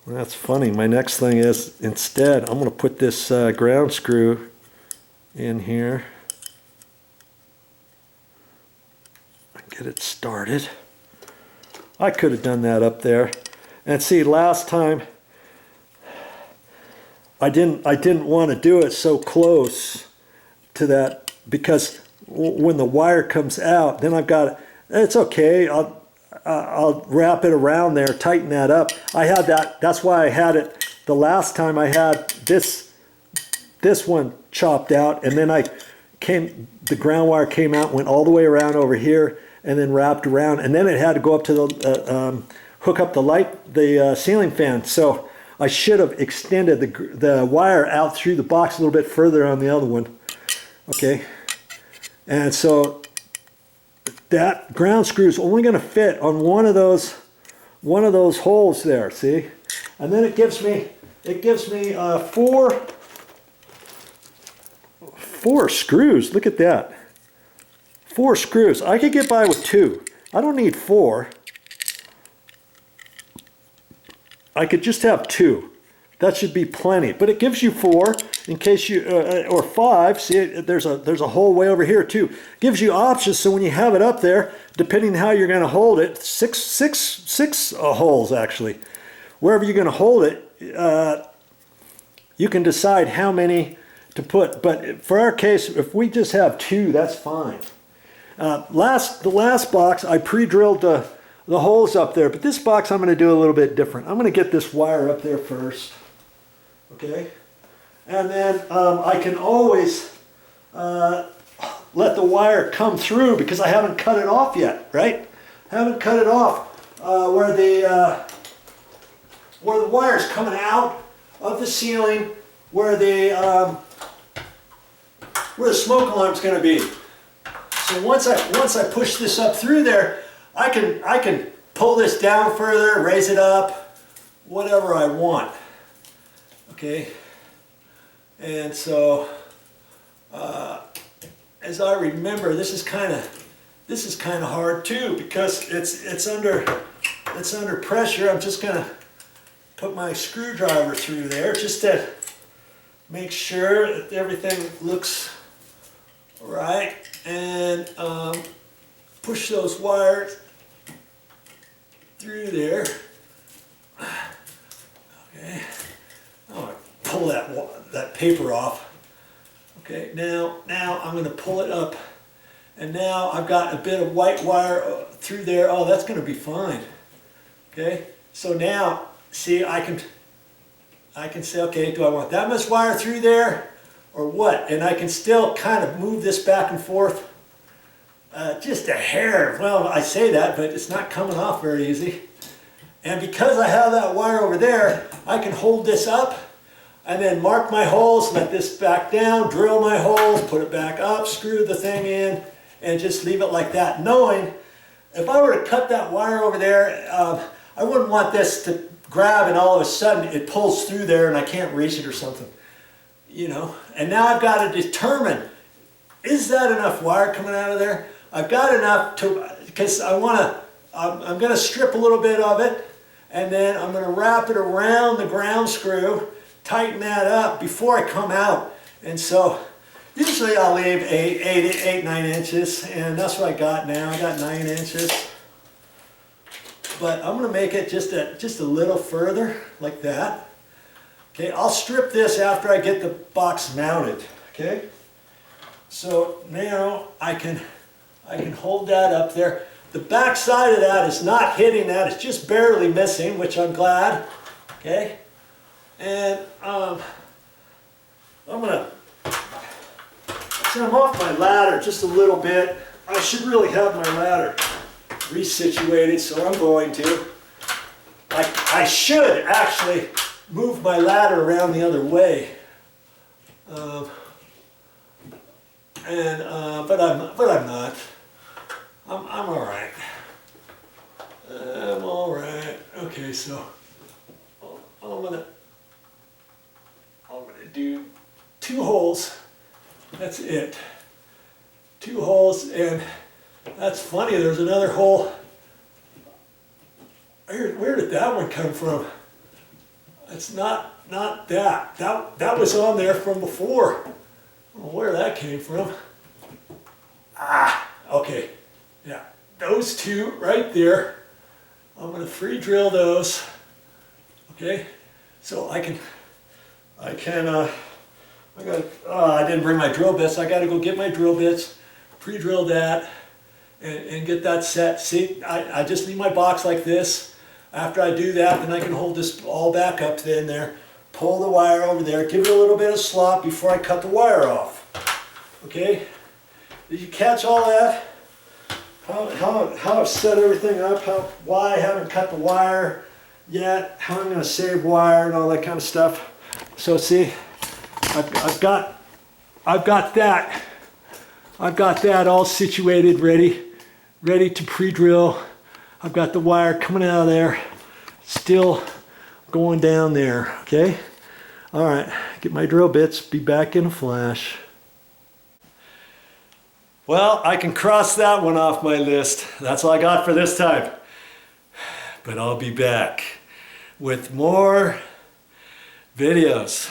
That's funny. My next thing is, instead, I'm going to put this ground screw in here. Get it started. I could have done that up there. And see, last time I didn't want to do it so close to that, because when the wire comes out, then I've got, it's okay, I'll wrap it around there, tighten that up. I had that, that's why I had it the last time. I had this one chopped out, and then the ground wire came out, went all the way around over here, and then wrapped around, and then it had to go up to the hook up the ceiling fan. So I should have extended the wire out through the box a little bit further on the other one. Okay, and so that ground screw is only going to fit on one of those holes there. See, and then it gives me four screws. Look at that. 4 screws. I could get by with 2. I don't need 4. I could just have 2. That should be plenty. But it gives you 4 in case you, or 5. See, there's a hole way over here too. Gives you options, so when you have it up there, depending how you're going to hold it, six holes actually. Wherever you're going to hold it, you can decide how many to put. But for our case, if we just have 2, that's fine. The last box, I pre-drilled the holes up there, but this box I'm going to do a little bit different. I'm going to get this wire up there first, okay? And then I can always let the wire come through, because I haven't cut it off yet, right? Haven't cut it off where the wire's coming out of the ceiling, where the smoke alarm's going to be. So once I push this up through there, I can pull this down further, raise it up, whatever I want. Okay, and so as I remember, this is kind of hard too, because it's under pressure. I'm just gonna put my screwdriver through there just to make sure that everything looks right, and push those wires through there. Okay, I'm going to pull that paper off. Okay, now I'm going to pull it up, and now I've got a bit of white wire through there. Oh, that's going to be fine. Okay, so now see, I can say, okay, do I want that much wire through there or what? And I can still kind of move this back and forth just a hair. Well, I say that, but it's not coming off very easy. And because I have that wire over there, I can hold this up and then mark my holes, let this back down, drill my holes, put it back up, screw the thing in, and just leave it like that, knowing if I were to cut that wire over there, I wouldn't want this to grab and all of a sudden it pulls through there and I can't reach it or something, you know. And now I've got to determine, is that enough wire coming out of there? I've got enough to, because I'm going to strip a little bit of it, and then I'm going to wrap it around the ground screw, tighten that up before I come out. And so usually I'll leave 9 inches, and that's what I got now. I got 9 inches. But I'm going to make it just a little further, like that. Okay, I'll strip this after I get the box mounted. Okay, so now I can hold that up there. The back side of that is not hitting that; it's just barely missing, which I'm glad. Okay, and I'm gonna. So I'm off my ladder just a little bit. I should really have my ladder resituated, so I'm going to. I should actually move my ladder around the other way, but I'm not. I'm all right. I'm all right. Okay, so I'm gonna do 2 holes. That's it. 2 holes, and that's funny. There's another hole. Where did that one come from? It's not that. That was on there from before. I don't know where that came from. Okay. Yeah, those two right there. I'm going to free drill those. Okay, so I didn't bring my drill bits. I got to go get my drill bits, pre-drill that, and get that set. See, I just leave my box like this. After I do that, then I can hold this all back up to in there, pull the wire over there, give it a little bit of slop before I cut the wire off. Okay, did you catch all that? How I've set everything up, why I haven't cut the wire yet, how I'm going to save wire and all that kind of stuff. So see, I've got that all situated, ready to pre-drill. I've got the wire coming out of there, still going down there. Okay, all right, get my drill bits, be back in a flash. Well, I can cross that one off my list. That's all I got for this time. But I'll be back with more videos.